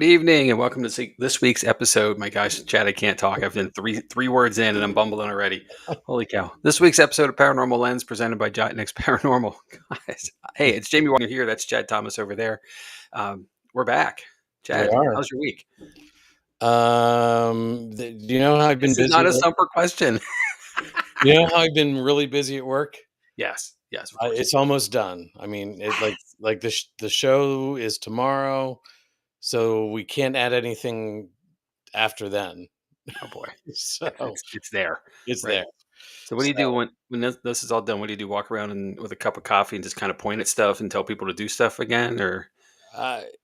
Good evening, and welcome to this week's episode. My gosh, Chad, I can't talk. I've been three words in, and I'm bumbling already. Holy cow! This week's episode of Paranormal Lens, presented by Jott-Nyx Paranormal. Guys, hey, it's Jamie Widener here. That's Chad Thomas over there. We're back. We Chad, are. how's your week? Do you know how I've been This is busy? not a stumper question. You know how I've been really busy at work? Yes, of course. It's almost done. I mean, like the show is tomorrow, so we can't add anything after then. Oh boy, So it's there, it's right? there. So what do you do when this is all done? What do you do? Walk around and with a cup of coffee and just kind of point at stuff and tell people to do stuff again, or?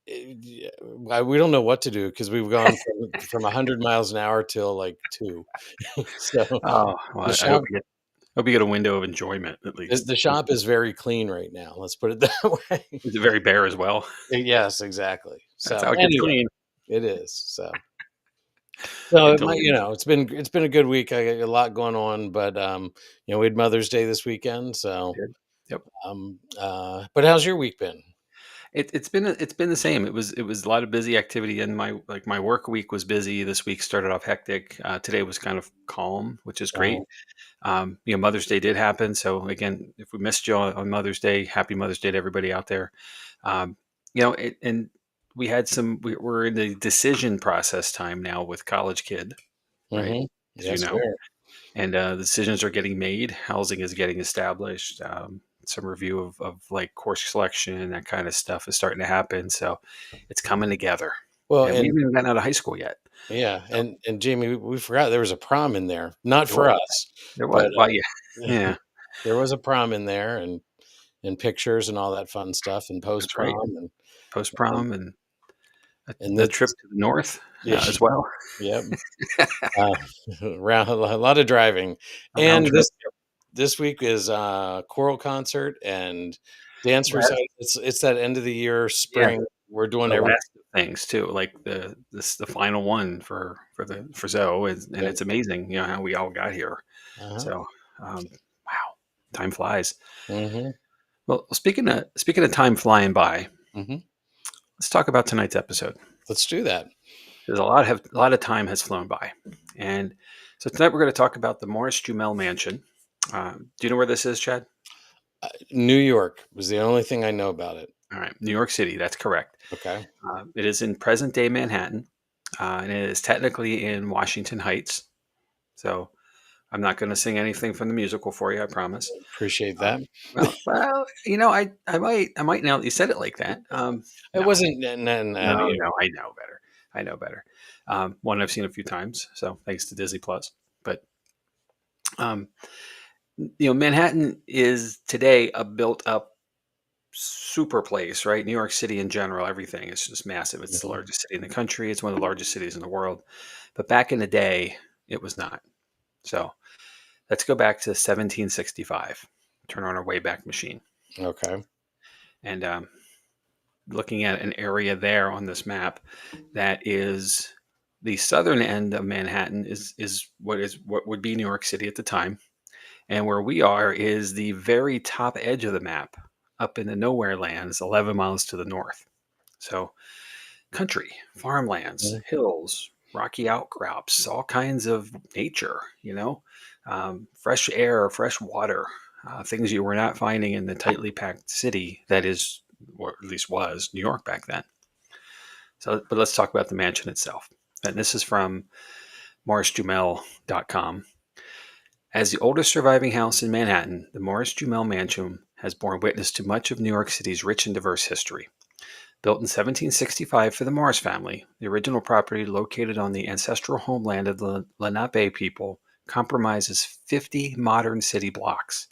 We don't know what to do because we've gone from 100 miles an hour till like 2. So Oh, well, the I hope shop you get a window of enjoyment at least. the shop is very clean right now. Let's put it that way. Is it very bare as well? Yes, exactly. That's So how it gets anyway, clean. it is. So it Until might, it's been a good week. I got a lot going on, but we had Mother's Day this weekend. So Good. Yep. but how's your week been? It's been the same. It was a lot of busy activity, and my work week was busy. This week started off hectic. Today was kind of calm, which is great. Oh, Mother's Day did happen. So again, if we missed you on Mother's Day, happy Mother's Day to everybody out there. Um, and we had we're in the decision process time now with college kid, right? mm-hmm. As you Yes, know. sir. And decisions are getting made. Housing is getting established. Some review of like course selection and that kind of stuff is starting to happen. So it's coming together. Well, And we and haven't even gotten out of high school yet. yeah, So and Jamie, we forgot there was a prom in there. Not there for was, us, there was. but Well, yeah, there was a prom in there, and pictures and all that fun stuff, and post that's right. prom, Post and prom and and the this, trip to the north yeah, as well. yep, uh, around a lot of driving, A round and trip. this week is choral concert and dance Last, recital. It's that end of the year yeah, spring. We're doing the every last of things too. Like the final one for Zoe, and Yep. it's amazing. How we all got here. Uh-huh. So wow, time flies. Mm-hmm. Well, speaking of time flying by, Mm-hmm. let's talk about tonight's episode. Let's do that. There's a lot of time has flown by, and so tonight we're going to talk about the Morris-Jumel Mansion. Do you know where this is, Chad? New York was the only thing I know about it. All right, New York City. That's correct. Okay. It is in present day Manhattan, and it is technically in Washington Heights. So I'm not going to sing anything from the musical for you, I promise. Appreciate that. Well, I might now that you said it like that. It No, wasn't. no, I know better. I know better. One I've seen a few times, so thanks to Disney Plus. But um, Manhattan is today a built-up super place, right? New York City in general, everything is just massive. It's the Mhm. largest city in the country. It's one of the largest cities in the world. But back in the day, it was not. So let's go back to 1765. Turn on our Wayback Machine, Okay. and looking at an area there on this map that is the southern end of Manhattan is what would be New York City at the time, and where we are is the very top edge of the map, up in the nowhere lands, 11 miles to the north. So country, farmlands, Mhm. hills, rocky outcrops, all kinds of nature. Fresh air, fresh water, things you were not finding in the tightly packed city that is, or at least was, New York back then. So, but let's talk about the mansion itself. And this is from Morris-Jumel.com. As the oldest surviving house in Manhattan, the Morris-Jumel Mansion has borne witness to much of New York City's rich and diverse history. Built in 1765 for the Morris family, the original property, located on the ancestral homeland of the Lenape people, comprises 50 modern city blocks.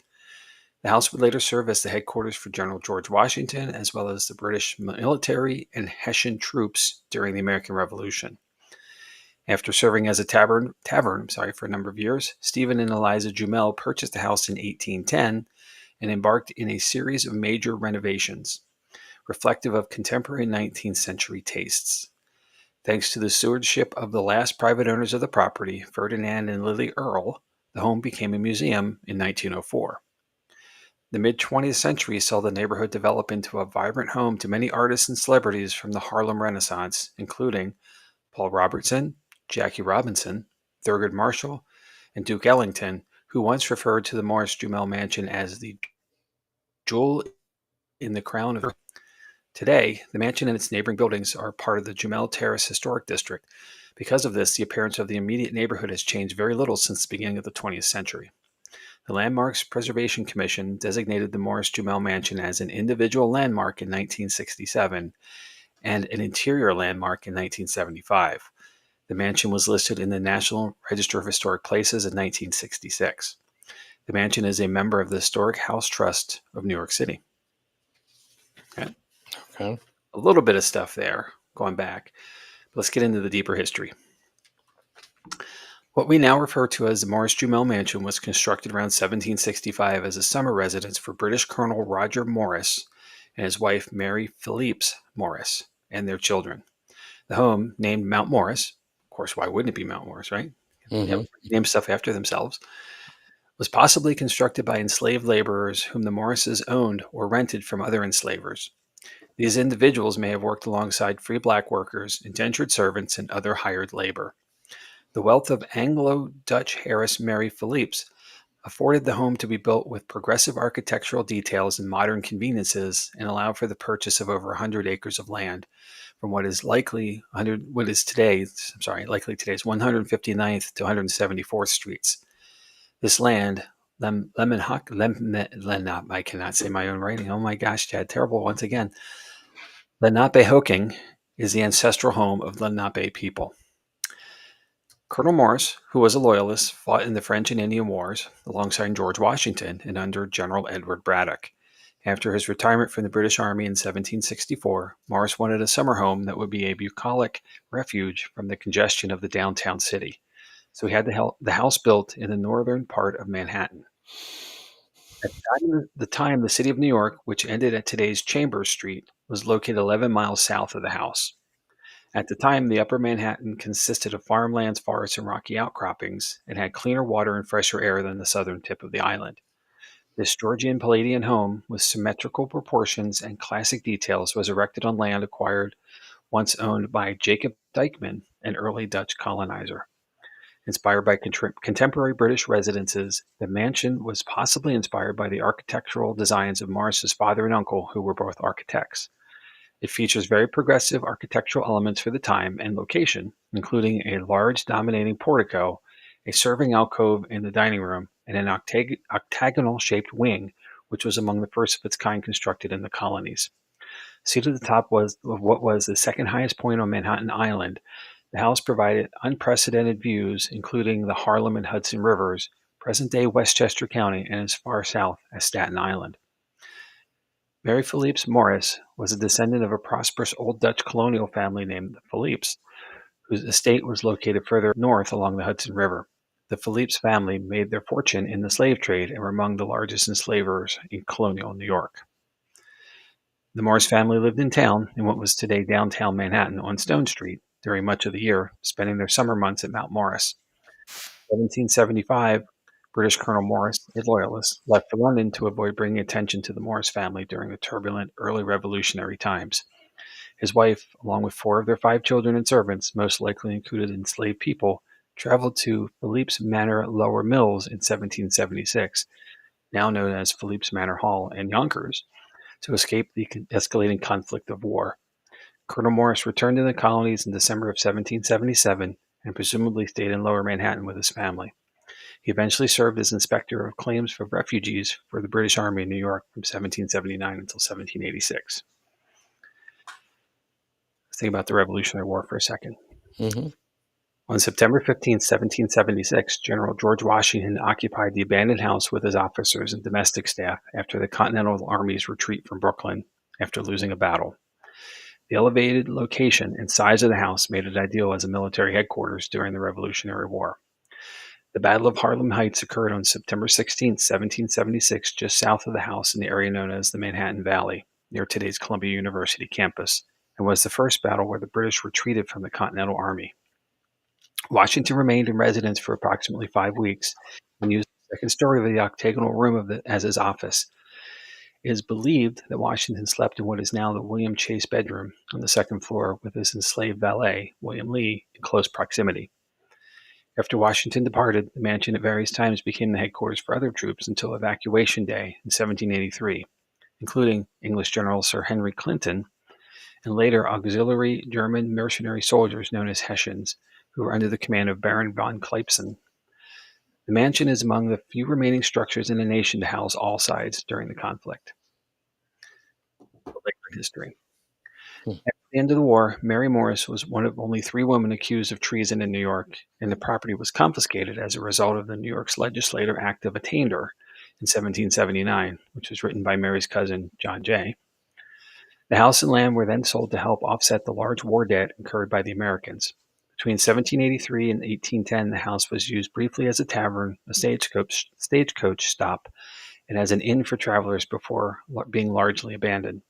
The house would later serve as the headquarters for General George Washington, as well as the British military and Hessian troops during the American Revolution. After serving as a tavern for a number of years, Stephen and Eliza Jumel purchased the house in 1810 and embarked in a series of major renovations, reflective of contemporary 19th century tastes. Thanks to the stewardship of the last private owners of the property, Ferdinand and Lily Earle, the home became a museum in 1904. The mid 20th century saw the neighborhood develop into a vibrant home to many artists and celebrities from the Harlem Renaissance, including Paul Robertson, Jackie Robinson, Thurgood Marshall, and Duke Ellington, who once referred to the Morris-Jumel Mansion as the jewel in the crown of. Today, the mansion and its neighboring buildings are part of the Jumel Terrace Historic District. Because of this, the appearance of the immediate neighborhood has changed very little since the beginning of the 20th century. The Landmarks Preservation Commission designated the Morris-Jumel Mansion as an individual landmark in 1967 and an interior landmark in 1975. The mansion was listed in the National Register of Historic Places in 1966. The mansion is a member of the Historic House Trust of New York City. Okay. Okay. A little bit of stuff there going back. Let's get into the deeper history. What we now refer to as the Morris-Jumel Mansion was constructed around 1765 as a summer residence for British Colonel Roger Morris and his wife Mary Philipse Morris and their children. The home, named Mount Morris, of course, why wouldn't it be Mount Morris, right? Mm-hmm. Name stuff after themselves, was possibly constructed by enslaved laborers whom the Morrises owned or rented from other enslavers. These individuals may have worked alongside free black workers, indentured servants, and other hired labor. The wealth of Anglo-Dutch heiress Mary Philipse afforded the home to be built with progressive architectural details and modern conveniences and allowed for the purchase of over 100 acres of land from what is likely today's 159th to 174th Streets. This land, I cannot say my own writing. Oh my gosh, Chad, terrible once again. Lenapehoking is the ancestral home of Lenape people. Colonel Morris, who was a loyalist, fought in the French and Indian Wars alongside George Washington and under General Edward Braddock. After his retirement from the British Army in 1764, Morris wanted a summer home that would be a bucolic refuge from the congestion of the downtown city. So he had the house built in the northern part of Manhattan. At the time, the city of New York, which ended at today's Chambers Street, was located 11 miles south of the house. At the time, the upper Manhattan consisted of farmlands, forests, and rocky outcroppings, and had cleaner water and fresher air than the southern tip of the island. This Georgian Palladian home, with symmetrical proportions and classic details, was erected on land acquired once owned by Jacob Dijkman, an early Dutch colonizer. Inspired by contemporary British residences, the mansion was possibly inspired by the architectural designs of Morris's father and uncle, who were both architects. It features very progressive architectural elements for the time and location, including a large dominating portico, a serving alcove in the dining room, and an octagonal-shaped wing, which was among the first of its kind constructed in the colonies. Seated at the top of what was the second highest point on Manhattan Island, the house provided unprecedented views, including the Harlem and Hudson Rivers, present-day Westchester County, and as far south as Staten Island. Mary Philipse Morris was a descendant of a prosperous Old Dutch colonial family named the Philipse, whose estate was located further north along the Hudson River. The Philipse family made their fortune in the slave trade and were among the largest enslavers in colonial New York. The Morris family lived in town, in what was today downtown Manhattan, on Stone Street during much of the year, spending their summer months at Mount Morris. In 1775, British Colonel Morris, a loyalist, left for London to avoid bringing attention to the Morris family during the turbulent early revolutionary times. His wife, along with 4 of their 5 children and servants, most likely included enslaved people, traveled to Philipse Manor Lower Mills in 1776, now known as Philipse Manor Hall in Yonkers, to escape the escalating conflict of war. Colonel Morris returned to the colonies in December of 1777 and presumably stayed in Lower Manhattan with his family. He eventually served as inspector of claims for refugees for the British Army in New York from 1779 until 1786. Let's think about the Revolutionary War for a second. Mm-hmm. On September 15, 1776, General George Washington occupied the abandoned house with his officers and domestic staff after the Continental Army's retreat from Brooklyn after losing a battle. The elevated location and size of the house made it ideal as a military headquarters during the Revolutionary War. The Battle of Harlem Heights occurred on September 16, 1776, just south of the house in the area known as the Manhattan Valley, near today's Columbia University campus, and was the first battle where the British retreated from the Continental Army. Washington remained in residence for approximately 5 weeks and used the second story of the octagonal room as his office. It is believed that Washington slept in what is now the William Chase bedroom on the second floor with his enslaved valet, William Lee, in close proximity. After Washington departed, the mansion at various times became the headquarters for other troops until Evacuation Day in 1783, including English General Sir Henry Clinton and later auxiliary German mercenary soldiers known as Hessians, who were under the command of Baron von Kleipson. The mansion is among the few remaining structures in the nation to house all sides during the conflict. Later in history. Hmm. At the end of the war, Mary Morris was one of only 3 women accused of treason in New York, and the property was confiscated as a result of the New York's Legislative Act of Attainder in 1779, which was written by Mary's cousin, John Jay. The house and land were then sold to help offset the large war debt incurred by the Americans. Between 1783 and 1810, the house was used briefly as a tavern, a stagecoach stop, and as an inn for travelers before being largely abandoned.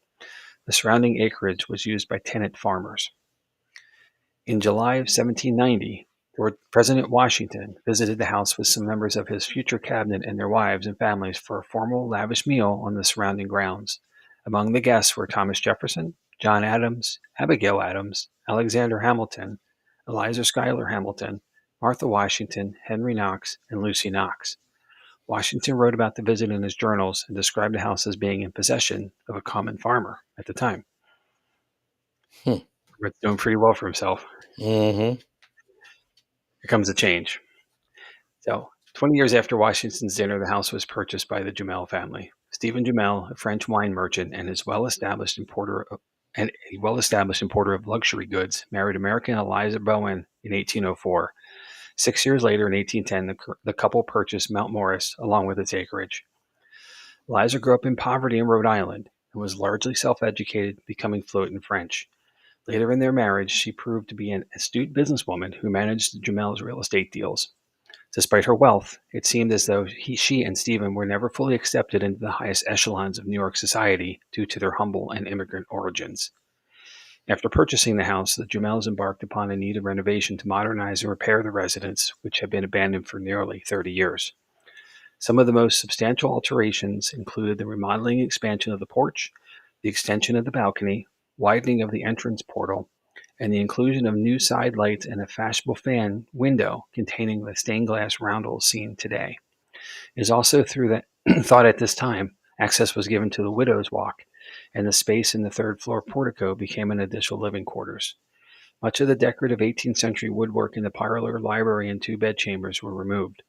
The surrounding acreage was used by tenant farmers. In July of 1790, President Washington visited the house with some members of his future cabinet and their wives and families for a formal, lavish meal on the surrounding grounds. Among the guests were Thomas Jefferson, John Adams, Abigail Adams, Alexander Hamilton, Eliza Schuyler Hamilton, Martha Washington, Henry Knox, and Lucy Knox. Washington wrote about the visit in his journals and described the house as being in possession of a common farmer at the time. Hmm. But doing pretty well for himself. Mm-hmm. Here comes a change. So, 20 years after Washington's dinner, the house was purchased by the Jumel family. Stephen Jumel, a French wine merchant and a well-established importer of luxury goods, married American Eliza Bowen in 1804. 6 years later, in 1810, the couple purchased Mount Morris along with its acreage. Eliza grew up in poverty in Rhode Island and was largely self-educated, becoming fluent in French. Later in their marriage, she proved to be an astute businesswoman who managed the Jumel's real estate deals. Despite her wealth, it seemed as though she and Stephen were never fully accepted into the highest echelons of New York society due to their humble and immigrant origins. After purchasing the house, the Jumels embarked upon a need of renovation to modernize and repair the residence, which had been abandoned for nearly 30 years. Some of the most substantial alterations included the remodeling and expansion of the porch, the extension of the balcony, widening of the entrance portal, and the inclusion of new side lights and a fashionable fan window containing the stained glass roundels seen today. It is also thought at this time access was given to the Widow's Walk, and the space in the third floor portico became an additional living quarters. Much of the decorative 18th century woodwork in the parlor, library, and 2 bedchambers were removed.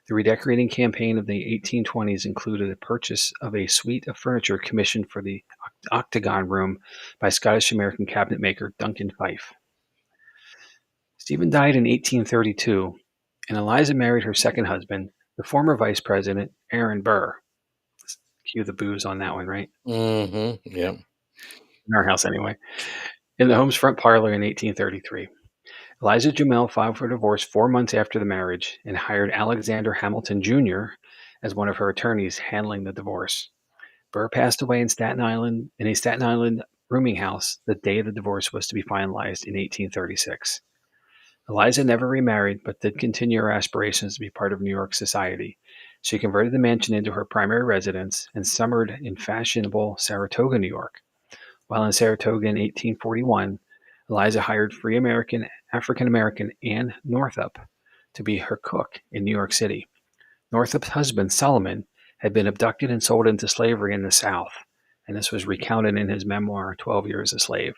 The redecorating campaign of the 1820s included the purchase of a suite of furniture commissioned for the Octagon Room by Scottish-American cabinet maker Duncan Fife. Stephen died in 1832, and Eliza married her second husband, the former vice president, Aaron Burr. Cue the booze on that one, right? Mm-hmm. Yeah. In our house, anyway. In the home's front parlor in 1833. Eliza Jumel filed for divorce 4 months after the marriage and hired Alexander Hamilton Jr. as one of her attorneys handling the divorce. Burr passed away in a Staten Island rooming house the day the divorce was to be finalized in 1836. Eliza never remarried, but did continue her aspirations to be part of New York society. She converted the mansion into her primary residence and summered in fashionable Saratoga, New York. While in Saratoga in 1841, Eliza hired free African-American Anne Northup to be her cook in New York City. Northup's husband, Solomon, had been abducted and sold into slavery in the South, and this was recounted in his memoir, 12 Years a Slave.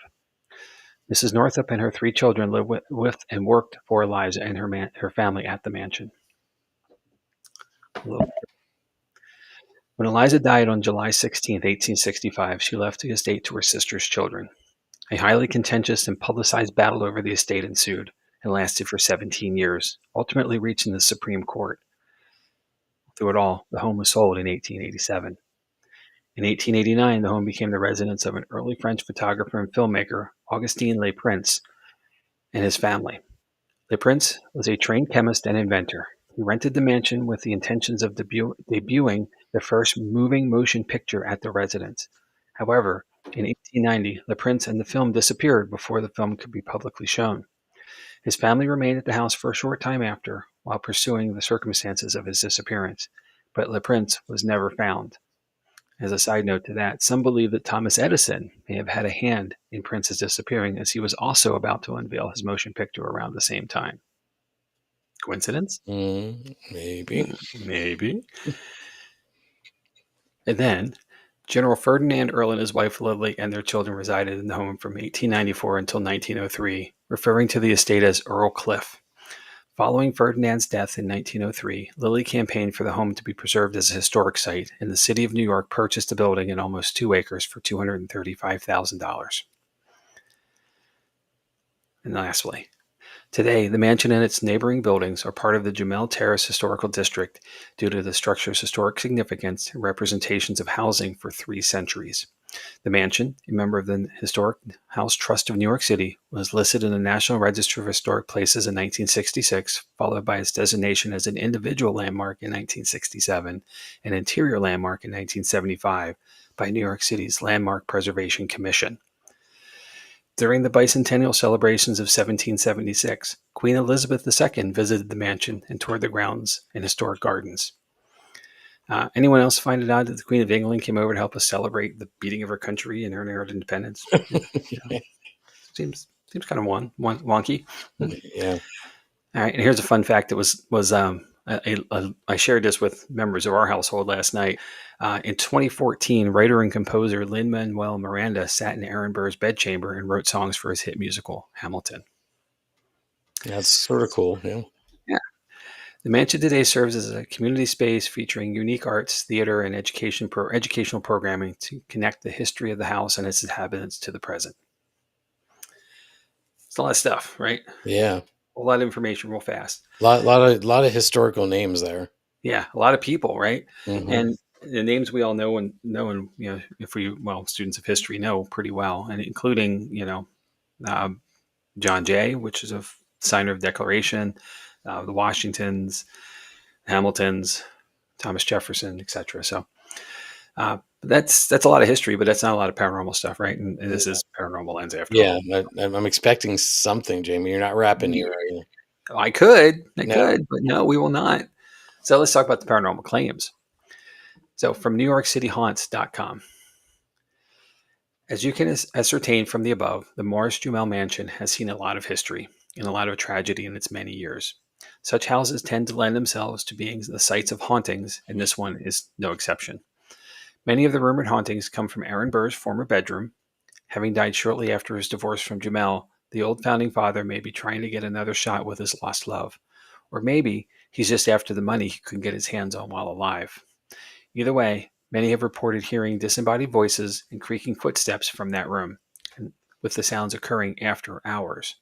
Mrs. Northup and her 3 children lived with and worked for Eliza and her family at the mansion. When Eliza died on July 16, 1865, she left the estate to her sister's children. A highly contentious and publicized battle over the estate ensued and lasted for 17 years, ultimately reaching the Supreme Court. Through it all, the home was sold in 1887. In 1889, the home became the residence of an early French photographer and filmmaker, Augustin Le Prince, and his family. Le Prince was a trained chemist and inventor. He rented the mansion with the intentions of debuting the first moving motion picture at the residence. However, in 1890, Le Prince and the film disappeared before the film could be publicly shown. His family remained at the house for a short time after, while pursuing the circumstances of his disappearance, but Le Prince was never found. As a side note to that, some believe that Thomas Edison may have had a hand in Prince's disappearing, as he was also about to unveil his motion picture around the same time. Coincidence? Maybe. Maybe. And then, General Ferdinand Earle and his wife Lily and their children resided in the home from 1894 until 1903, referring to the estate as Earl Cliff. Following Ferdinand's death in 1903, Lilly campaigned for the home to be preserved as a historic site, and the city of New York purchased a building in almost 2 acres for $235,000. And lastly, today, the mansion and its neighboring buildings are part of the Jumel Terrace Historical District due to the structure's historic significance and representations of housing for 3 centuries. The mansion, a member of the Historic House Trust of New York City, was listed in the National Register of Historic Places in 1966, followed by its designation as an individual landmark in 1967, an interior landmark in 1975 by New York City's Landmark Preservation Commission. During the bicentennial celebrations of 1776, Queen Elizabeth II visited the mansion and toured the grounds and historic gardens. Anyone else find it odd that the Queen of England came over to help us celebrate the beating of our country and earning our independence? Seems kind of wonky. Yeah. All right, and here's a fun fact that I shared this with members of our household last night. In 2014, writer and composer Lin-Manuel Miranda sat in Aaron Burr's bedchamber and wrote songs for his hit musical Hamilton. That's sort of cool. Yeah. The mansion today serves as a community space featuring unique arts, theater, and educational programming to connect the history of the house and its inhabitants to the present. It's a lot of stuff, right? Yeah. A lot of information real fast. Lot of historical names there. Yeah, a lot of people, right? Mhm. And the names we all know and students of history know pretty well, and including John Jay, which is a signer of Declaration, the Washingtons, Hamiltons, Thomas Jefferson, etc. So that's a lot of history, but that's not a lot of paranormal stuff, right? And this is Paranormal Lens after all. Yeah, I'm expecting something, Jamie. You're not rapping here, are you? I could, No. but no, we will not. So let's talk about the paranormal claims. So from NewYorkCityHaunts.com. As you can ascertain from the above, the Morris-Jumel Mansion has seen a lot of history and a lot of tragedy in its many years. Such houses tend to lend themselves to being the sites of hauntings, and this one is no exception. Many of the rumored hauntings come from Aaron Burr's former bedroom. Having died shortly after his divorce from Jumel, the old founding father may be trying to get another shot with his lost love. Or maybe he's just after the money he couldn't get his hands on while alive. Either way, many have reported hearing disembodied voices and creaking footsteps from that room, with the sounds occurring after hours.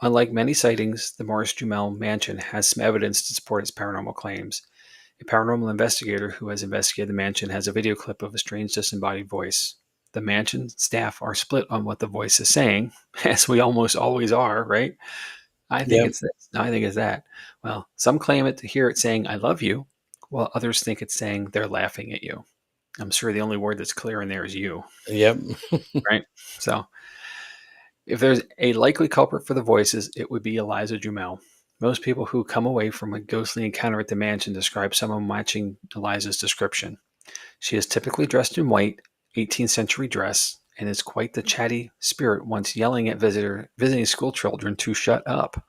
Unlike many sightings, the Morris-Jumel Mansion has some evidence to support its paranormal claims. A paranormal investigator who has investigated the mansion has a video clip of a strange disembodied voice. The mansion staff are split on what the voice is saying, as we almost always are, right? I think Yep. it's this. I think it's that. Well, some claim it to hear it saying, I love you, while others think it's saying they're laughing at you. I'm sure the only word that's clear in there is you, Yep. right? So if there's a likely culprit for the voices, it would be Eliza Jumel. Most people who come away from a ghostly encounter at the mansion describe someone matching Eliza's description. She is typically dressed in white, 18th century dress, and is quite the chatty spirit once yelling at visiting school children to shut up.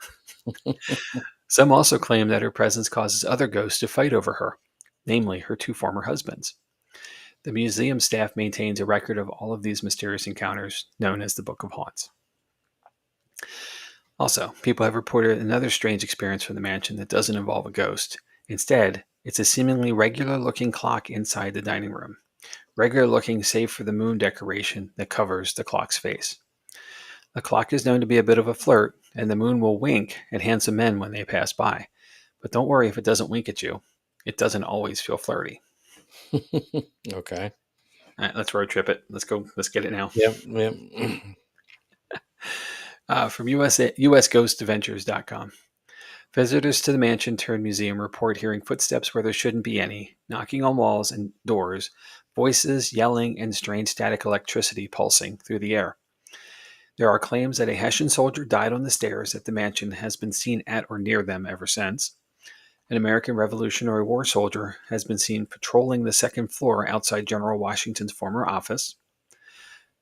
Some also claim that her presence causes other ghosts to fight over her, namely her 2 former husbands. The museum staff maintains a record of all of these mysterious encounters, known as the Book of Haunts. Also, people have reported another strange experience from the mansion that doesn't involve a ghost. Instead, it's a seemingly regular-looking clock inside the dining room. Regular-looking save for the moon decoration that covers the clock's face. The clock is known to be a bit of a flirt, and the moon will wink at handsome men when they pass by. But don't worry if it doesn't wink at you. It doesn't always feel flirty. Okay. All right, let's road trip it. Let's go. Let's get it now. Yep. Yep. From usghostadventures.com. Visitors to the mansion turned museum report hearing footsteps where there shouldn't be any, knocking on walls and doors, voices, yelling, and strange static electricity pulsing through the air. There are claims that a Hessian soldier died on the stairs at the mansion has been seen at or near them ever since. An American Revolutionary War soldier has been seen patrolling the second floor outside General Washington's former office.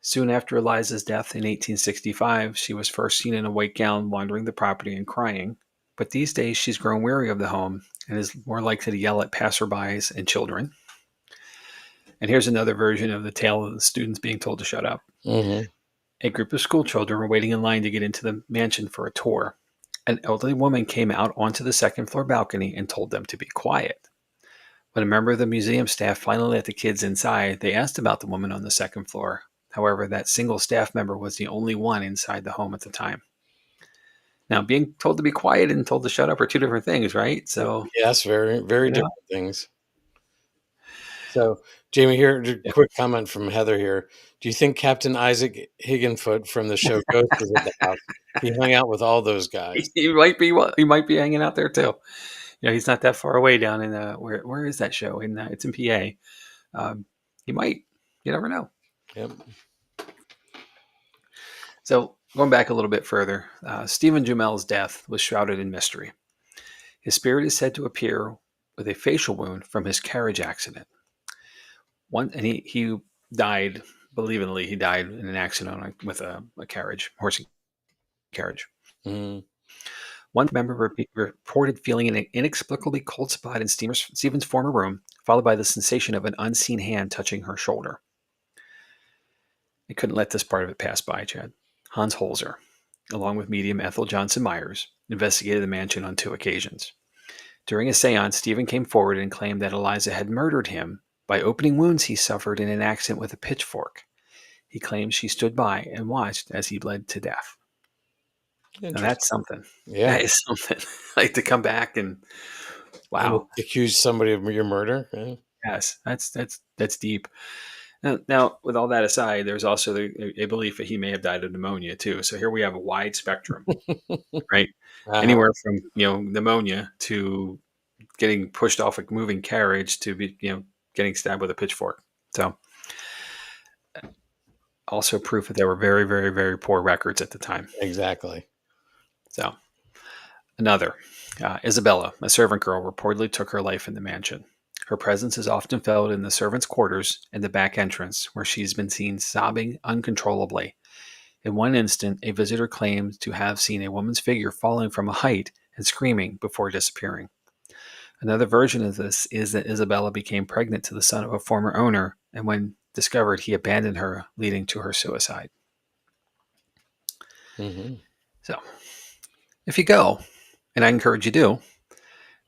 Soon after Eliza's death in 1865, she was first seen in a white gown wandering the property and crying. But these days, she's grown weary of the home and is more likely to yell at passerbys and children. And here's another version of the tale of the students being told to shut up. Mm-hmm. A group of school children were waiting in line to get into the mansion for a tour. An elderly woman came out onto the second floor balcony and told them to be quiet. When a member of the museum staff finally let the kids inside, they asked about the woman on the second floor. However, that single staff member was the only one inside the home at the time. Now, being told to be quiet and told to shut up are two different things, right? So, Yes, very, very you know, different things. So, Jamie, here, a yeah. quick comment from Heather here. Do you think Captain Isaac Higginfoot from the show Ghost was at the house? He hung out with all those guys. He might be hanging out there too. He's not that far away down in where is that show? It's in PA. He might. You never know. Yep. So going back a little bit further, Stephen Jumel's death was shrouded in mystery. His spirit is said to appear with a facial wound from his carriage accident. He died. Believingly, he died in an accident with a carriage, horse carriage. Mm-hmm. One member reported feeling an inexplicably cold spot in Stephen's former room, followed by the sensation of an unseen hand touching her shoulder. I couldn't let this part of it pass by, Chad. Hans Holzer, along with medium Ethel Johnson Myers, investigated the mansion on 2 occasions. During a seance, Stephen came forward and claimed that Eliza had murdered him by opening wounds he suffered in an accident with a pitchfork. He claims she stood by and watched as he bled to death. Now that's something. Yeah. That is something. Like to come back and wow. And accuse somebody of your murder. Yeah. Yes, that's deep. Now, with all that aside, there's also a belief that he may have died of pneumonia too. So here we have a wide spectrum, right? Uh-huh. Anywhere from pneumonia to getting pushed off a moving carriage to be getting stabbed with a pitchfork. So also proof that there were very, very, very poor records at the time. Exactly. So another, Isabella, a servant girl, reportedly took her life in the mansion. Her presence is often felt in the servants' quarters and the back entrance, where she's been seen sobbing uncontrollably. In one instant, a visitor claimed to have seen a woman's figure falling from a height and screaming before disappearing. Another version of this is that Isabella became pregnant to the son of a former owner, and when discovered, he abandoned her, leading to her suicide. Mm-hmm. So, if you go, and I encourage you to,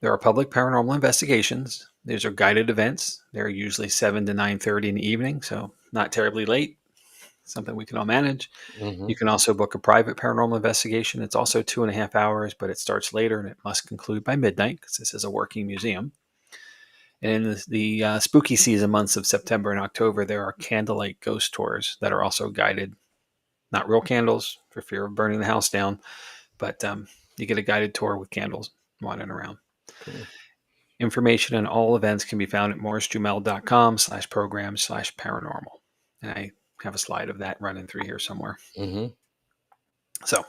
there are public paranormal investigations. These are guided events. They're usually 7 to 9:30 in the evening, so not terribly late. Something we can all manage. Mm-hmm. You can also book a private paranormal investigation. It's also 2.5 hours, but it starts later and it must conclude by midnight because this is a working museum. And in the spooky season months of September and October, there are candlelight ghost tours that are also guided. Not real candles for fear of burning the house down, but you get a guided tour with candles wandering around. Cool. Information on all events can be found at morrisjumel.com/program/paranormal. And I have a slide of that running through here somewhere. Mm-hmm. So,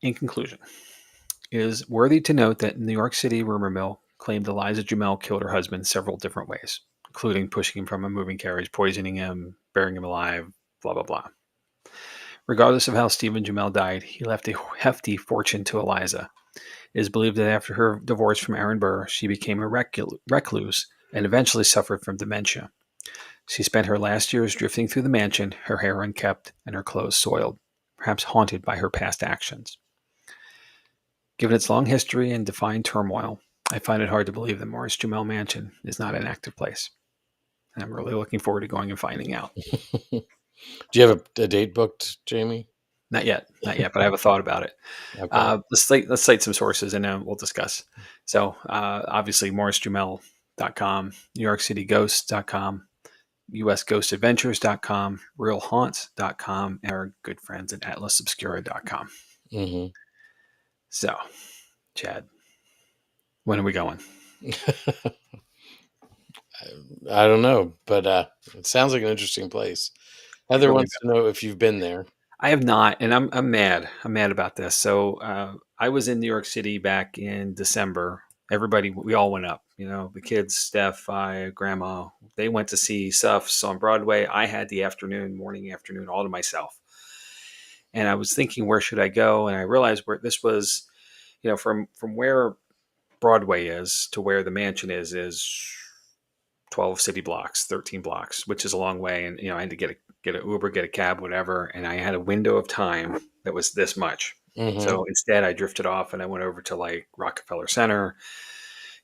in conclusion, it is worthy to note that New York City rumor mill claimed Eliza Jumel killed her husband several different ways, including pushing him from a moving carriage, poisoning him, burying him alive, blah, blah, blah. Regardless of how Stephen Jumel died, he left a hefty fortune to Eliza. It is believed that after her divorce from Aaron Burr, she became a recluse and eventually suffered from dementia. She spent her last years drifting through the mansion, her hair unkempt and her clothes soiled, perhaps haunted by her past actions. Given its long history and defined turmoil, I find it hard to believe that Morris-Jumel Mansion is not an active place. And I'm really looking forward to going and finding out. Do you have a date booked, Jamie? Not yet, but I have a thought about it. Okay. Let's cite some sources and then we'll discuss. So obviously morrisjumel.com, NewYorkCityGhosts.com, USGhostAdventures.com, RealHaunts.com, and our good friends at AtlasObscura.com. Mm-hmm. So, Chad, when are we going? I don't know, but it sounds like an interesting place. Heather Really wants to know if you've been there. I have not, and I'm mad. I'm mad about this. So I was in New York City back in December, everybody, we all went up. You know, the kids, Steph, I, Grandma, they went to see Suffs on Broadway. I had the morning, afternoon, all to myself. And I was thinking, where should I go? And I realized where this was, from where Broadway is to where the mansion is 12 city blocks, 13 blocks, which is a long way. And, I had to get an Uber, get a cab, whatever. And I had a window of time that was this much. Mm-hmm. So instead I drifted off and I went over to like Rockefeller Center,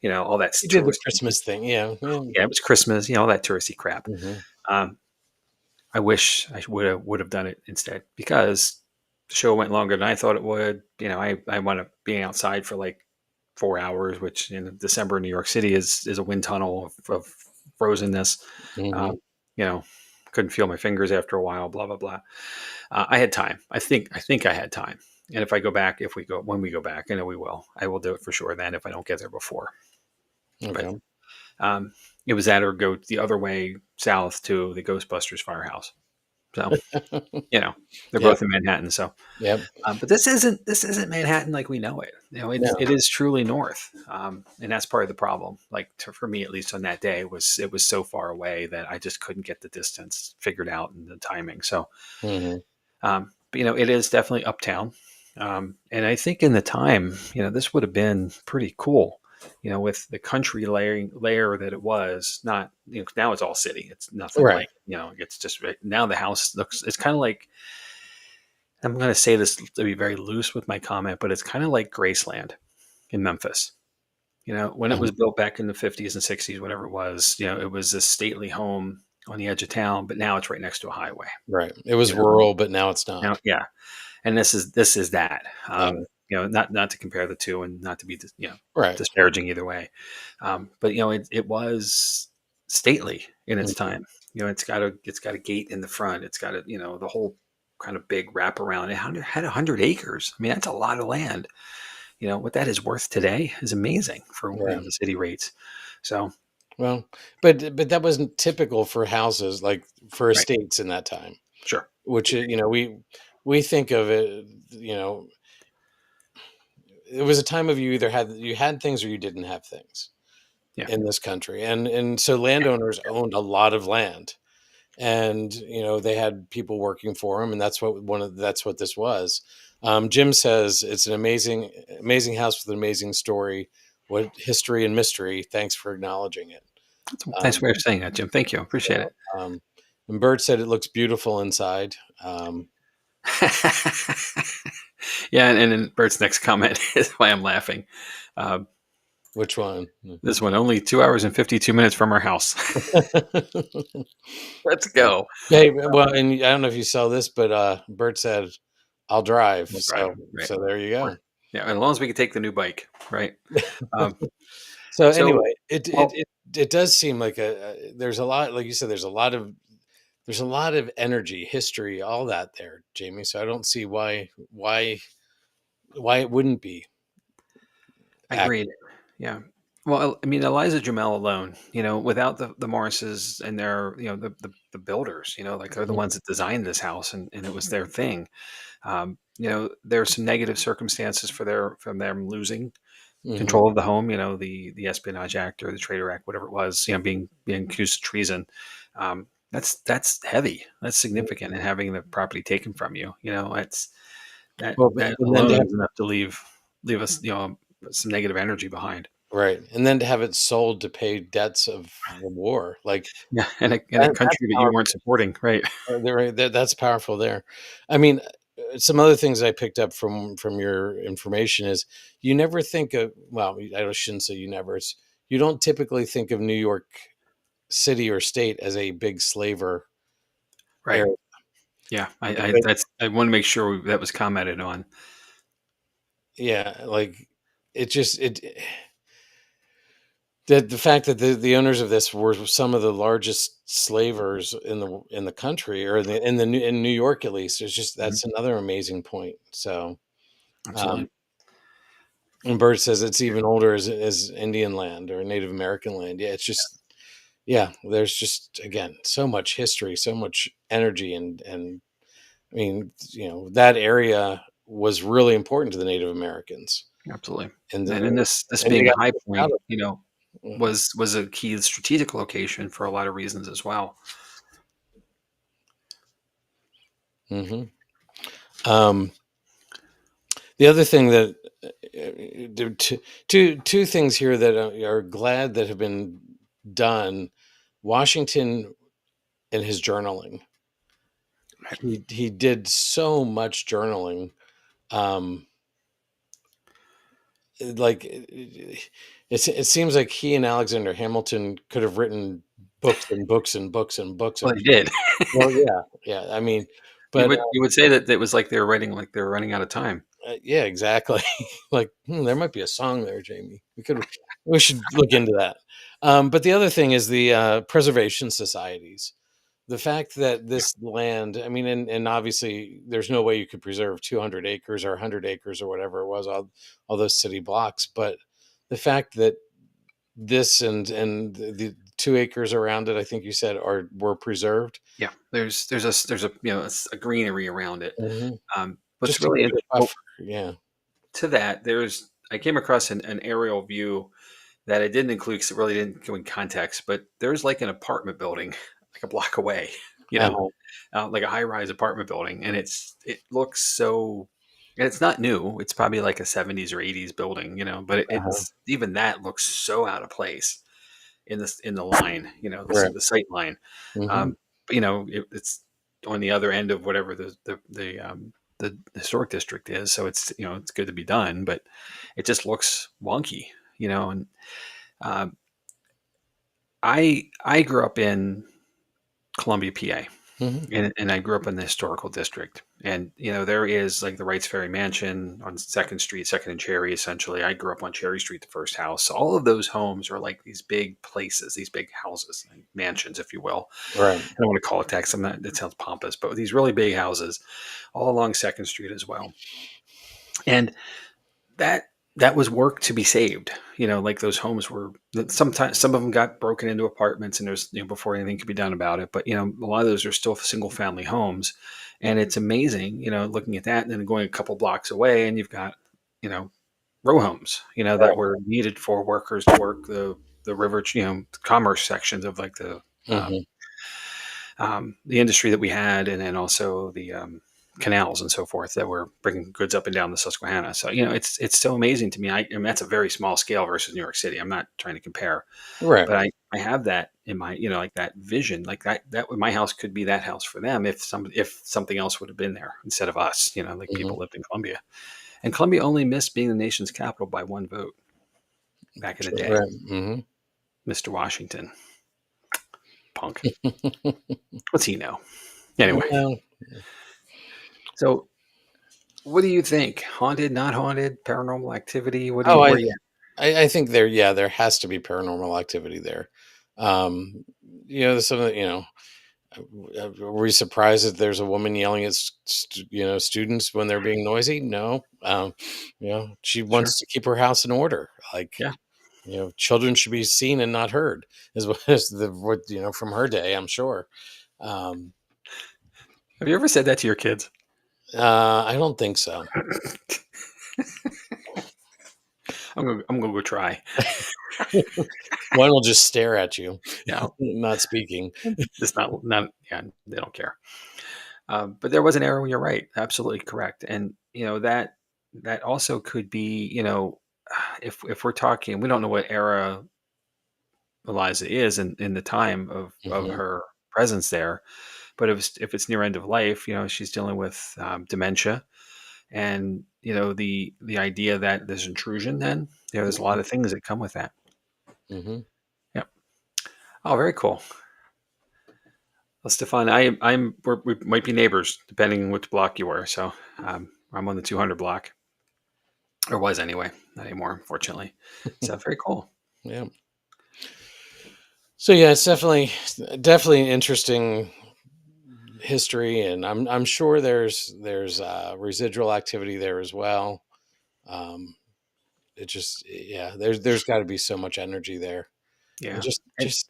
all that's You did the touristy. Christmas thing, yeah, yeah. Yeah, it was Christmas, all that touristy crap. Mm-hmm. Um, I wish I would have done it instead, because the show went longer than I thought it would. I wound up being outside for like 4 hours, which in December in New York City is a wind tunnel of frozenness. Mm-hmm. Um, you know, couldn't feel my fingers after a while. Blah blah blah. I had time. I think I had time. And when we go back, I know we will. I will do it for sure. Then, if I don't get there before, but Okay. um, it was that or go the other way south to the Ghostbusters firehouse. So they're Yep. both in Manhattan. So, Yep. but this isn't Manhattan like we know it. No. It is truly north, and that's part of the problem. Like, for me, at least on that day, it was so far away that I just couldn't get the distance figured out and the timing. So, Mm-hmm. but, it is definitely uptown, and I think in the time, this would have been pretty cool. With the country layer that it was, not, now it's all city. It's nothing Right. like, it's just right now the house looks. It's kind of like, I'm going to say this to be very loose with my comment, but it's kind of like Graceland in Memphis. When it Uh-huh. was built back in the 50s and 60s, whatever it was, it was a stately home on the edge of town, but now it's right next to a highway. Right. It was You know, rural, but now it's not. yeah, and this is that. Yeah. Not to compare the two, and not to be Right. disparaging either way, but it was stately in its Mhm. time. It's got a gate in the front. It's got the whole kind of big wraparound. It had 100 acres. I mean, that's a lot of land. What that is worth today is amazing for Right. the city rates. So, Well, but that wasn't typical for houses, like for right, estates in that time, sure, which we think of it. You know, it was a time of you had things or you didn't have things yeah, in this country, and so landowners owned a lot of land, and they had people working for them, and that's what this was. Jim says it's an amazing house with an amazing story, what history and mystery. Thanks for acknowledging it. that's a nice um, way of saying that, Jim. Thank you, appreciate it. um, and Bert said it looks beautiful inside. Yeah, and then Bert's next comment is why I'm laughing. Um, Which one? this one, only 2 hours and 52 minutes from our house. Let's go. Hey, well, and I don't know if you saw this, but Bert said, "I'll drive." We'll drive, right? So there you Or- go. Yeah, as long as we can take the new bike, right? Um, So so, anyway, well, it does seem like there's a lot, like you said, there's a lot of energy, history, all that there, Jamie. So I don't see why it wouldn't be agreed. accurate. Yeah. Well, I mean, Eliza Jamel alone, without the Morrises and their, the builders, like they're the Mhm, ones that designed this house, and it was their thing. There's some negative circumstances from them losing mhm, control of the home. The Espionage Act or the Traitor Act, whatever it was. Being accused of treason. That's heavy. That's significant, and having the property taken from you. It's well, that and then to alone have is enough to leave us, some negative energy behind. right, and then to have it sold to pay debts of the war, like Yeah, in a that's country that you weren't powerful. supporting, right? That's powerful there. I mean, some other things I picked up from your information is you never think of, well, I shouldn't say you never. You don't typically think of New York City or state as a big slaver Right. area. Yeah. But I want to make sure that was commented on. yeah, like it just it the fact that the owners of this were some of the largest slavers in the country, or in New York at least, is just Mhm. that's another amazing point. So um, Absolutely. and Bird says it's even older as Indian land or Native American land. Yeah, it's just, yeah, there's just, again, so much history, so much energy, and I mean, that area was really important to the Native Americans. Absolutely. and And then this and they being a got high out point, of it. was a key strategic location for a lot of reasons as well. Mm-hmm. Um, the other thing that two things here that are glad that have been done. Washington and his journaling. He did so much journaling. Um, like it seems like he and Alexander Hamilton could have written books and books and books and books Well, of. they did. Well, yeah, yeah. I mean, but You would say that it was like they were writing like they were running out of time. yeah, exactly. Like there might be a song there, Jamie. We should look into that. But the other thing is the preservation societies. The fact that Yeah. this land, I mean, and obviously there's no way you could preserve 200 acres or 100 acres or whatever it was, all those city blocks. But the fact that this and the 2 acres around it, I think you said, were preserved. Yeah. There's a a greenery around it. Hmm. What's Just to really give it a interesting buffer. Yeah. to that, I came across an aerial view that I didn't include because it really didn't go in context, but there's like an apartment building like a block away, you know, Uh-huh. like a high rise apartment building, and it looks so. And it's not new. It's probably like a 70s or 80s building, but Uh-huh. it's even that looks so out of place in the line, Right. the sight line. Hmm. Um, but, it's on the other end of whatever the historic district is, so it's good to be done, but it just looks wonky, and um, I grew up in Columbia, PA, Hmm. and I grew up in the historical district. And there is like the Wrights Ferry Mansion on Second Street, Second and Cherry. Essentially, I grew up on Cherry Street, the first house. So all of those homes are like these big places, these big houses, like mansions, if you will. Right. I don't want to call it that. 'Cause I'm not. That sounds pompous, but these really big houses, all along Second Street as well. And that that was work to be saved. Like those homes were sometimes some of them got broken into apartments, and there's before anything could be done about it. But a lot of those are still single family homes, and it's amazing. Looking at that, and then going a couple blocks away, and you've got you know row homes. That Right. were needed for workers to work the river, commerce sections of like Hmm. the industry that we had, and then also the canals and so forth that were bringing goods up and down the Susquehanna. So it's so amazing to me. I mean, that's a very small scale versus New York City. I'm not trying to compare, Right. but I have that in my like that vision, like that my house could be that house for them if something else would have been there instead of us. Like Hmm. people lived in Columbia, and Columbia only missed being the nation's capital by one vote back in the day. Right. Hmm. Mr. Washington, punk. What's he know? Anyway, Well, so what do you think? Haunted, not haunted, paranormal activity? What do oh, you where you at? I think there has to be paranormal activity there. Um, some of are we surprised that there's a woman yelling at students when they're being noisy? No. She Sure. wants to keep her house in order. Like, Yeah. children should be seen and not heard. Is what is the what from her day, I'm sure. Um, Have you ever said that to your kids? I don't think so. I'm gonna go try. One will just stare at you, No, not speaking. it's not. Yeah, they don't care. But there was an era when you're right, absolutely correct, and that also could be if we're talking, we don't know what era Eliza is in the time of Hmm. her presence there, but if it's near end of life, she's dealing with dementia, and the idea that there's intrusion, then there's a lot of things that come with that. Hmm. Yep. Oh, very cool. Well, Stefan, we might be neighbors depending on which block you were. So I'm on the 200 block, or was anyway, not anymore, unfortunately. So very cool. Yeah. So yeah, it's definitely an interesting history, and I'm sure there's residual activity there as well. Um, it just yeah, there's got to be so much energy there, and Yeah. just And, just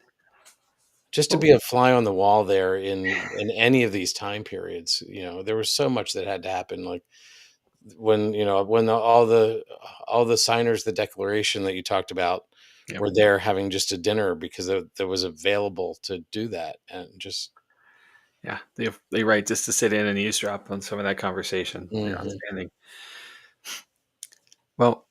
just to well, be a fly on the wall there in any of these time periods, there was so much that had to happen. Like when all the signers, the declaration that you talked about, Yep. were there having just a dinner because there was available to do that, and just Yeah, they write just to sit in and eavesdrop on some of that conversation. Yeah, hmm outstanding. Well,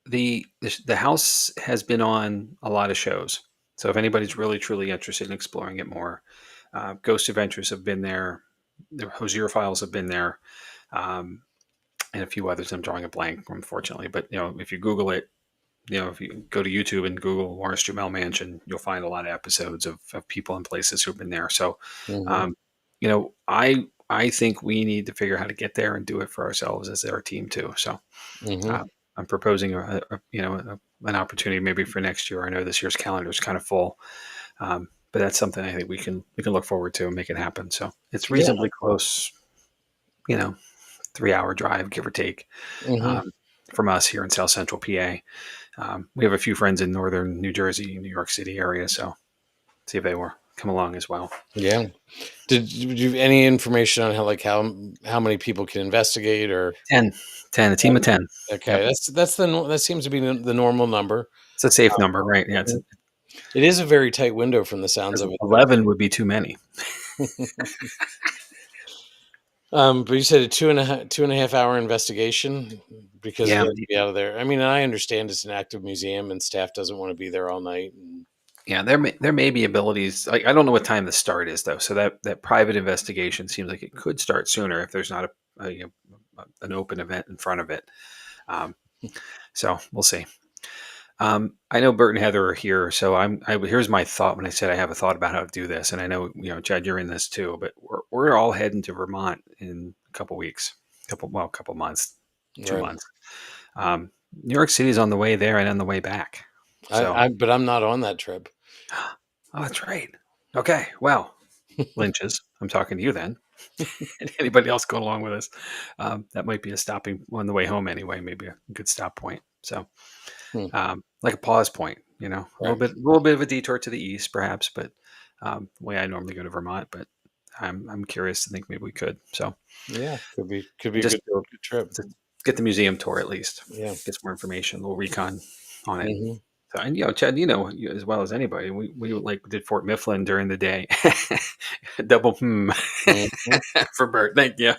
the house has been on a lot of shows. So if anybody's really truly interested in exploring it more, Ghost Adventures have been there. The Hosier Files have been there, um, and a few others. I'm drawing a blank, unfortunately. But if you Google it, if you go to YouTube and Google Morris-Jumel Mansion, you'll find a lot of episodes of people and places who've been there. So, hmm um, I think we need to figure out how to get there and do it for ourselves as our team too. So, hmm uh, I'm proposing an opportunity maybe for next year. I know this year's calendar is kind of full, but that's something I think we can look forward to and make it happen. So it's yeah. reasonably close, you know, 3 hour drive, give or take, hmm um, from us here in South Central PA. We have a few friends in northern New Jersey, New York City area, so see if they will come along as well. Yeah. Did you have any information on how many people can investigate, or 10, a team of 10. okay, Yep. that seems to be the normal number. It's a safe number, right? Yeah. Mhm. It is a very tight window from the sounds Because of it, 11 would be too many. though. But you said a 2.5 hour investigation because Yeah. they have to be out of there. I mean, I understand it's an active museum and staff doesn't want to be there all night. And, Yeah. There may be abilities. Like, I don't know what time the start is, though. So that private investigation seems like it could start sooner if there's not an open event in front of it. Um, so we'll see. I know Bert and Heather are here, so here's my thought when I said I have a thought about how to do this, and I know Chad, you're in this too. But we're all heading to Vermont in a couple weeks, couple months, two right. months. Um, New York City is on the way there and on the way back. So, But I'm not on that trip. oh, that's right. Okay, well, Lynch's. I'm talking to you then. And anybody else going along with us? That might be a stopping on the way home anyway. Maybe a good stop point. So. Hmm, Like a pause point, right. a little bit of a detour to the east, perhaps, but the way I normally go to Vermont. But I'm curious to think maybe we could. So Yeah. Could be a just good trip. to get the museum tour at least, Yeah. get some more information, a little recon on it. hmm So, and Chad, you as well as anybody, we like did Fort Mifflin during the day. Double hmm for Bert. Thank you.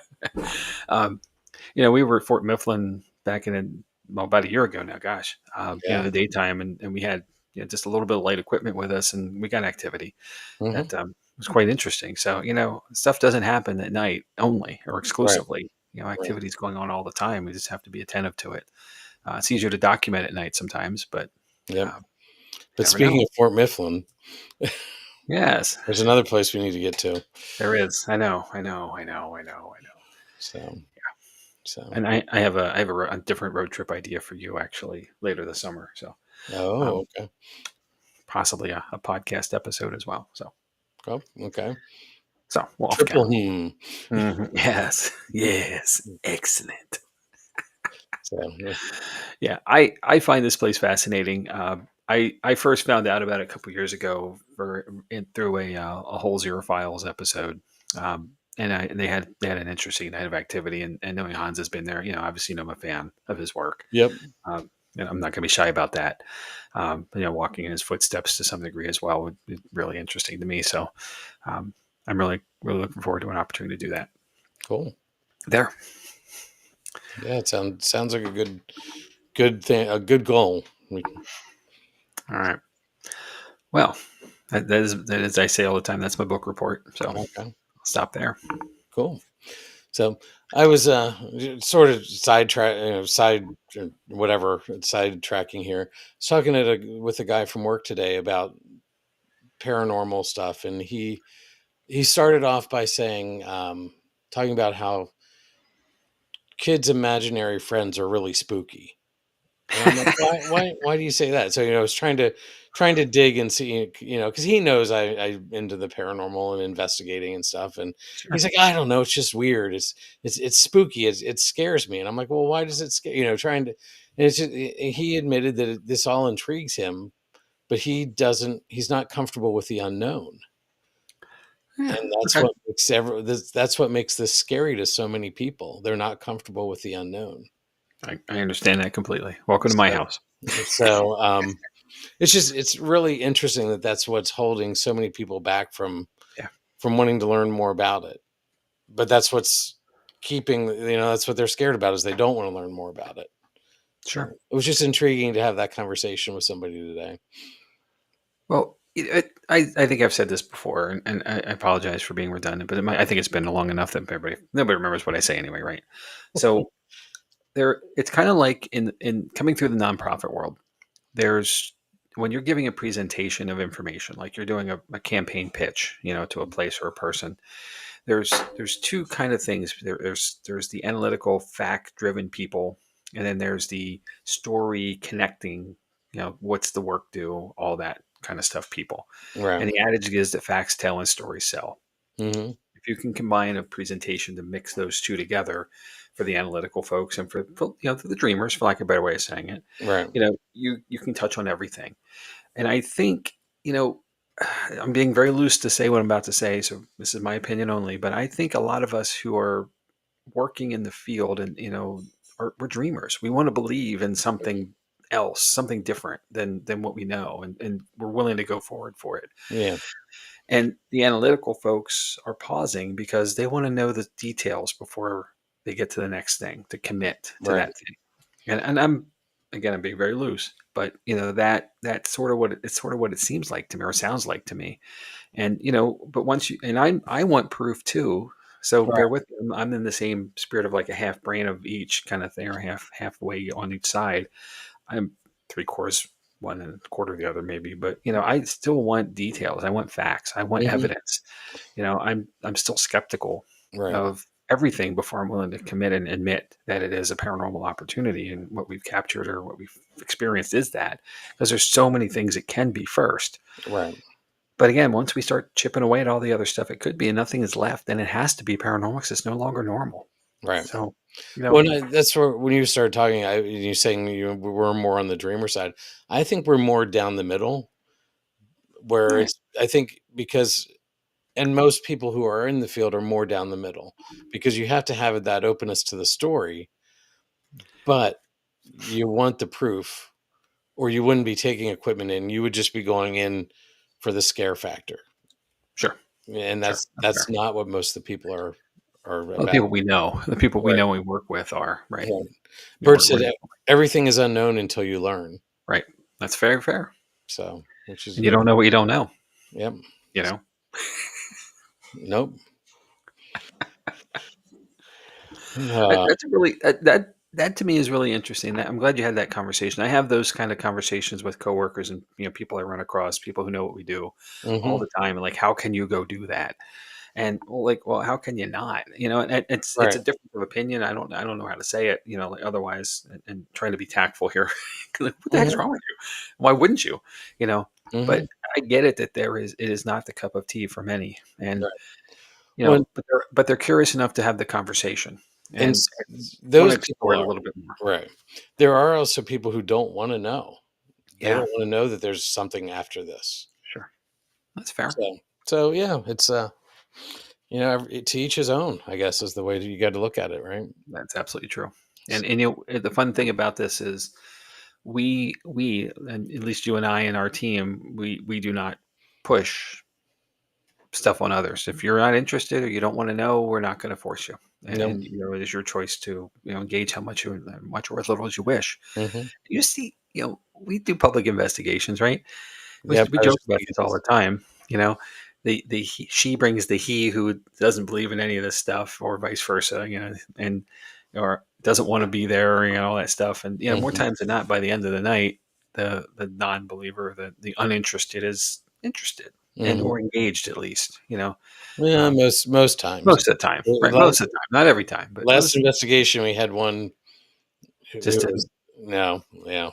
Um, we were at Fort Mifflin back about a year ago now. Gosh, in Yeah. the daytime, and we had just a little bit of light equipment with us, and we got activity hmm that was quite interesting. So stuff doesn't happen at night only or Right. exclusively. Right. Activities going on all the time. We just have to be attentive to it. It's easier to document at night sometimes, but Yep. uh, you But never speaking know. of Fort Mifflin, Yes, there's another place we need to get to. there is. I know. I know. I know. I know. I know. So, so. And I have a different road trip idea for you actually later this summer. So Oh, um, okay. possibly a podcast episode as well. Oh, okay. So we're off Triple camera. hmm. Yes, yes, excellent. So, yeah. Yeah, I find this place fascinating. I first found out about it a couple years ago through a whole Zero Files episode. And they had an interesting night of activity, and knowing Hans has been there, obviously I'm a fan of his work. Yep. And I'm not going to be shy about that. But, walking in his footsteps to some degree as well would be really interesting to me. So um, I'm really, really looking forward to an opportunity to do that Cool. there. Yeah, it sounds like a good thing, a good goal. All right. Well, that is, I say all the time, that's my book report. So I'll Okay. stop there. Cool. So I was sort of side tracking here. I was talking with a guy from work today about paranormal stuff, and he started off by saying, talking about how kids' imaginary friends are really spooky. And I'm like, why do you say that? So, I was trying to dig and see, because he knows I'm into the paranormal and investigating and stuff. And he's Sure. like, I don't know, it's just weird. It's spooky. It scares me. And I'm like, well, why does it scare? Trying to, and it's just, he admitted that this all intrigues him, but he's not comfortable with the unknown. Yeah. And that's Okay. what makes that's what makes this scary to so many people. They're not comfortable with the unknown. I understand that completely. Welcome to my So, house. so it's really interesting that that's what's holding so many people back Yeah. from wanting to learn more about it. But that's what's keeping, that's what they're scared about, is they don't want to learn more about it. Sure. So it was just intriguing to have that conversation with somebody today. Well, I think I've said this before, and I apologize for being redundant, but I think it's been long enough that nobody remembers what I say anyway, right? So it's kind of like in coming through the nonprofit world. There's when you're giving a presentation of information, like you're doing a campaign pitch, to a place or a person. There's two kind of things. There's the analytical, fact-driven people, and then there's the story connecting. What's the work do? All that kind of stuff. People, Right. and the adage is that facts tell and stories sell. Hmm. If you can combine a presentation to mix those two together for the analytical folks and for the dreamers, for lack of a better way of saying it, Right. you can touch on everything. And I think, you know, I'm being very loose to say what I'm about to say, so this is my opinion only, but I think a lot of us who are working in the field and, we're dreamers. We want to believe in something else, something different than what we know, and we're willing to go forward for it. Yeah. And the analytical folks are pausing because they want to know the details before they get to the next thing, to commit to Right. that thing. And I'm being very loose, but that's sort of what it seems like to me, or sounds like to me. And but once you and I want proof too. So Right. bear with me. I'm in the same spirit of like a half brain of each kind of thing, or halfway on each side. I'm three quarters one and a quarter the other maybe, but I still want details. I want facts. I want Hmm. evidence. I'm still skeptical Right. of everything before I'm willing to commit and admit that it is a paranormal opportunity, and what we've captured or what we've experienced is that, because there's so many things it can be first. Right. But again, once we start chipping away at all the other stuff it could be and nothing is left, then it has to be paranormal because it's no longer normal. Right. So, Well, that's where when you started talking, you saying we're more on the dreamer side. I think we're more down the middle, all where right, it's. I think because and most people who are in the field are more down the middle, because you have to have that openness to the story, but you want the proof, or you wouldn't be taking equipment in. You would just be going in for the scare factor, sure, and sure, that's that's fair. not what most of the people are Well, about. the people we Right. know and work with are right. Right. Bert We're said everything is unknown until you learn. right. That's very fair. So, which is And you don't know what you don't know. yep. You know, Nope. that, Uh, that's a really that to me is really interesting. I'm glad you had that conversation. I have those kind of conversations with coworkers and people I run across, people who know what we do all mhm. the time. And like, how can you go do that? And well, how can you not? And it's a Right. difference of opinion. I don't know how to say it. Like otherwise, and trying to be tactful here. Like, what the heck's Mhm. wrong with you? Why wouldn't you? You know. Mhm. But I get it that it is not the cup of tea for many, and Right. When but they're curious enough to have the conversation and and want those to explore people it a are little bit more. right. There are also people who don't want to know. They Yeah, don't want to know that there's something after this. sure, that's fair. So yeah, it's to each his own, I guess, is the way that you got to look at it, right? That's absolutely true. And So, the fun thing about this is we and at least you and I and our team, we do not push stuff on others. If you're not interested or you don't want to know, we're not going to force you. no. And it is your choice to engage how much or as little as you wish. Hmm. You see, we do public investigations, right? We, Yep. we I was joke just about thinking this all the time. She brings the he who doesn't believe in any of this stuff, or vice versa. And or doesn't want to be there, all that stuff. And more mhm. times than not, by the end of the night, the non-believer, the uninterested, is interested and Mhm. or engaged at least. Yeah, Um, most times. most of the time, The right? Most of the time, not every time, but last most. investigation, we had one who Just was didn't. no, yeah,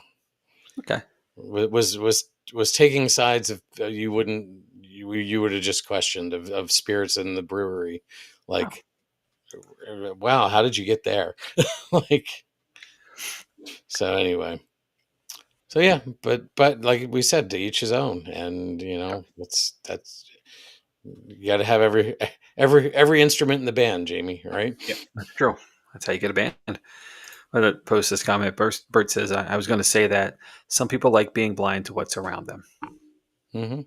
Okay. was taking sides of you would have just questioned of spirits in the brewery, Oh, like, wow, how did you get there? Like, so anyway, so yeah, but like we said, to each his own, and okay. that's You got to have every instrument in the band, Jamie. Right? Yep, that's true. That's how you get a band. I'm going to post this comment. Bert says, I was going to say that some people like being blind to what's around them. Hmm.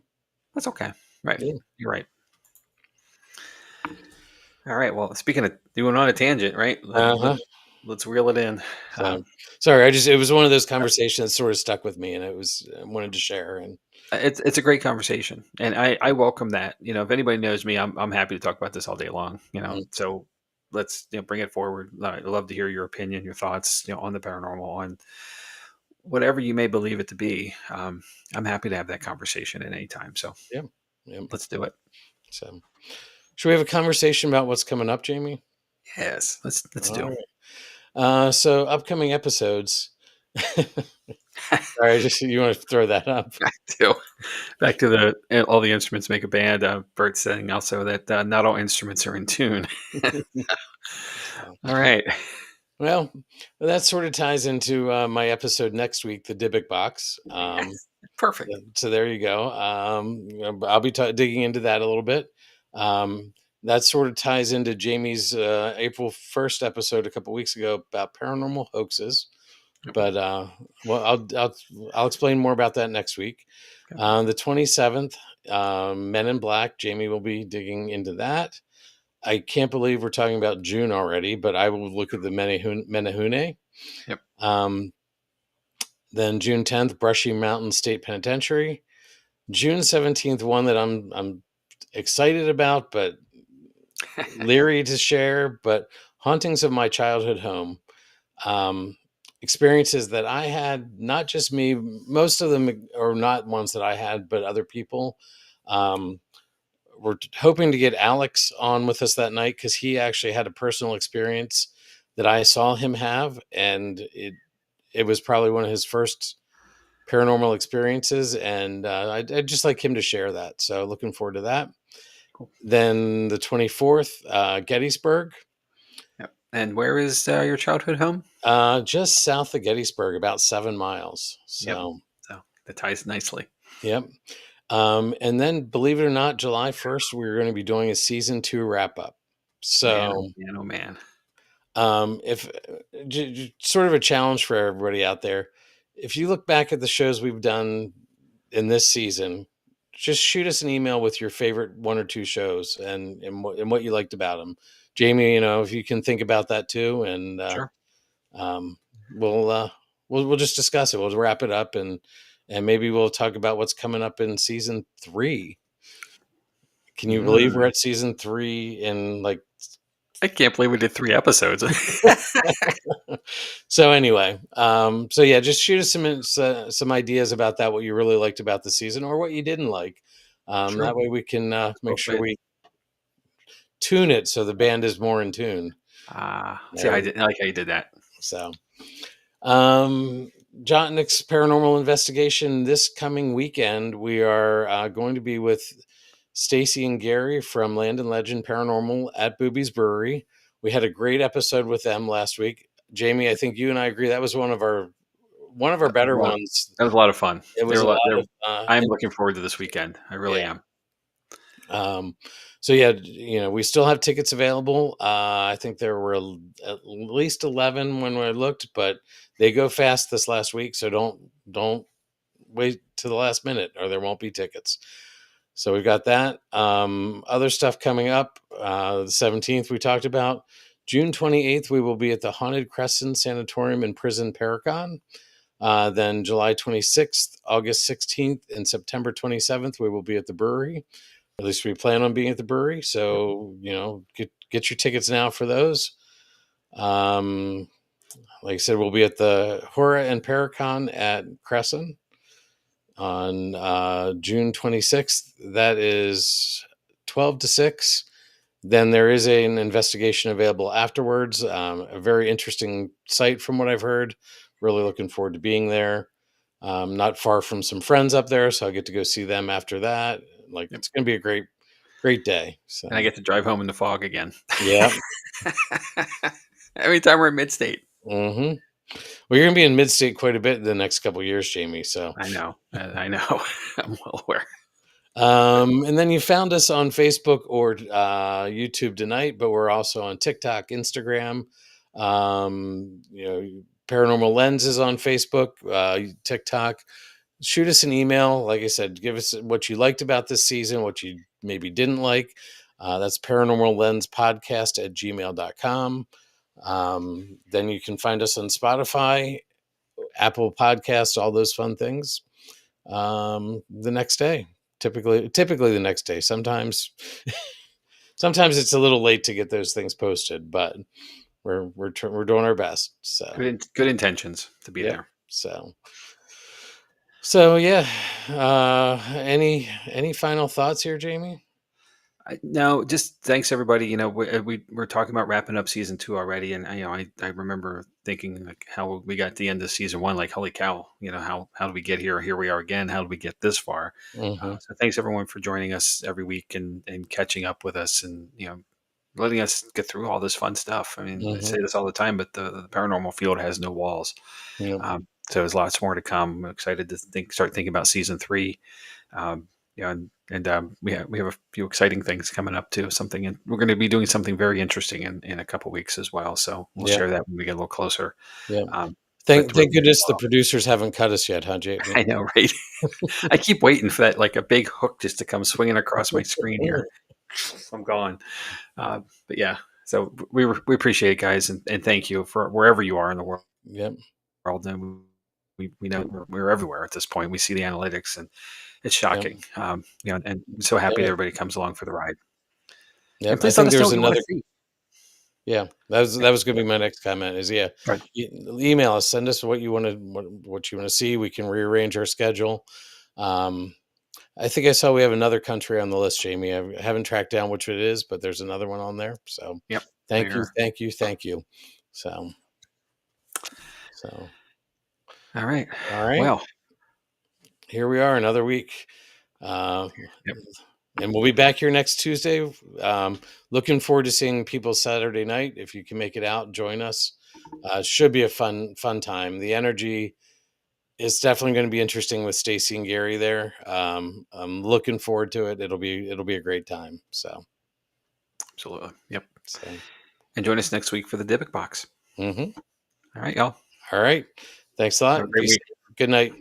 That's okay. Right. Yeah. You're right. All right. Well, speaking of doing on a tangent, right? Uh-huh. Let's reel it in. So sorry, it was one of those conversations that sort of stuck with me, and I wanted to share. And It's a great conversation, and I welcome that. If anybody knows me, I'm happy to talk about this all day long. Mhm. So let's bring it forward. I'd love to hear your opinion, your thoughts, on the paranormal, on whatever you may believe it to be. I'm happy to have that conversation at any time. So Yeah, yeah. let's do it. So should we have a conversation about what's coming up, Jamie? Yes, let's All do. right. So upcoming episodes. Sorry, just you want to throw that up. to back to the all the instruments make a band. Bert saying also that not all instruments are in tune. So, All right. well, that sort of ties into my episode next week, the Dybbuk box. Yes. Perfect. So there you go. I'll be digging into that a little bit. That sort of ties into Jamie's April 1st episode a couple weeks ago about paranormal hoaxes. Yep. But well, I'll explain more about that next week. Okay. The 27th, Men in Black. Jamie will be digging into that. I can't believe we're talking about June already, but I will look at the Menehune. Yep. Then June 10th, Brushy Mountain State Penitentiary. June 17th, one that I'm excited about, but leery to share. But Hauntings of My Childhood Home. Experiences that I had, not just me, most of them are not ones that I had, but other people. We're hoping to get Alex on with us that night because he actually had a personal experience that I saw him have, and it was probably one of his first paranormal experiences, and I'd just like him to share that. So looking forward to that. Cool. Then the 24th, Gettysburg. Yep. And where is your childhood home? Just south of Gettysburg, about 7 miles. Yep. So, So that ties nicely. yep. And then, believe it or not, July 1st, we're going to be doing a season 2 wrap up. Man, So, oh man, oh man. if sort of a challenge for everybody out there, if you look back at the shows we've done in this season, just shoot us an email with your favorite 1 or 2 shows and what you liked about them. Jamie, if you can think about that too, and Sure. um, we'll just discuss it. We'll wrap it up, and maybe we'll talk about what's coming up in season 3. Can you believe we're at season 3 in like? I can't believe we did 3 episodes. So anyway, so yeah, just shoot us some ideas about that, what you really liked about the season or what you didn't like. Sure. That way we can make Both sure ways. we tune it so the band is more in tune. See, I like how you did that. So, Jott-Nyx Paranormal Investigation this coming weekend. We are going to be with Stacy and Gary from Land and Legend Paranormal at Booby's Brewery. We had a great episode with them last week. Jamie, I think you and I agree that was one of our better ones. That was a lot of fun. It was a lot of. I'm looking forward to this weekend. I really am. So yeah, we still have tickets available. I think there were at least 11 when I looked, but they go fast this last week. So don't wait to the last minute, or there won't be tickets. So we've got that. Other stuff coming up. The 17th we talked about. June 28th we will be at the Haunted Crescent Sanatorium and Prison Paracon. Then July 26th, August 16th, and September 27th we will be at the brewery. At least we plan on being at the brewery. So, get your tickets now for those. Like I said, we'll be at the Hora and Paracon at Crescent on June 26th. That is 12 to 6. Then there is an investigation available afterwards. A very interesting site from what I've heard. Really looking forward to being there. Not far from some friends up there, so I get to go see them after that. It's going to be a great day. So. And I get to drive home in the fog again. Yeah. Every time we're in mid-state. Mm-hmm. Well, you're going to be in mid-state quite a bit in the next couple of years, Jamie. So I know. I'm well aware. And then you found us on Facebook or YouTube tonight, but we're also on TikTok, Instagram. You know, Paranormal Lens is on Facebook, TikTok. Shoot us an email. Like I said, give us what you liked about this season, what you maybe didn't like. That's paranormal lens podcast at gmail.com. Then you can find us on Spotify, Apple Podcasts, all those fun things. The next day, typically the next day. Sometimes it's a little late to get those things posted, but we're doing our best. So Good intentions to be yep. there. So yeah. Any final thoughts here, Jamie? No, just thanks everybody. We're talking about wrapping up season 2 already, and I remember thinking like how we got to the end of season 1, like holy cow, how did we get here? Here we are again. How did we get this far? Mm-hmm. So thanks everyone for joining us every week and catching up with us, and letting us get through all this fun stuff. I mean, I Mm-hmm. say this all the time, but the paranormal field has no walls. Yep. So there's lots more to come. I'm excited to start thinking about season 3. Um, and we have a few exciting things coming up too. And we're going to be doing something very interesting in a couple weeks as well. So we'll Yep. share that when we get a little closer. Yep. But Thank goodness the producers haven't cut us yet, huh, Jamie? I know, right? I keep waiting for that, like a big hook just to come swinging across my screen here. I'm gone. But yeah, so we appreciate it, guys, and thank you for wherever you are in the world. Yep. And we know we're everywhere at this point. We see the analytics, and it's Yep. shocking. And I'm so happy that Yeah. everybody comes along for the ride. Yep. And I please let think us know there's what you want another. to see. Yeah, that was going to be my next comment. Is yeah, Right. email us, send us what you want to what you want to see. We can rearrange our schedule. I think I saw we have another country on the list, Jamie. I haven't tracked down which it is, but there's another one on there. So Yep. thank you, We're thank you, thank you. So all right. all right, Well, here we are, another week. Uh, yep. and we'll be back here next Tuesday. Looking forward to seeing people Saturday night. If you can make it out, join us. Should be a fun time. The energy is definitely going to be interesting with Stacy and Gary there. I'm looking forward to it. It'll be a great time. Absolutely. Yep. So And join us next week for the Dybbuk box. mm-hmm. All right, y'all. All right. Thanks a Have a lot. great Be safe. week. Good night.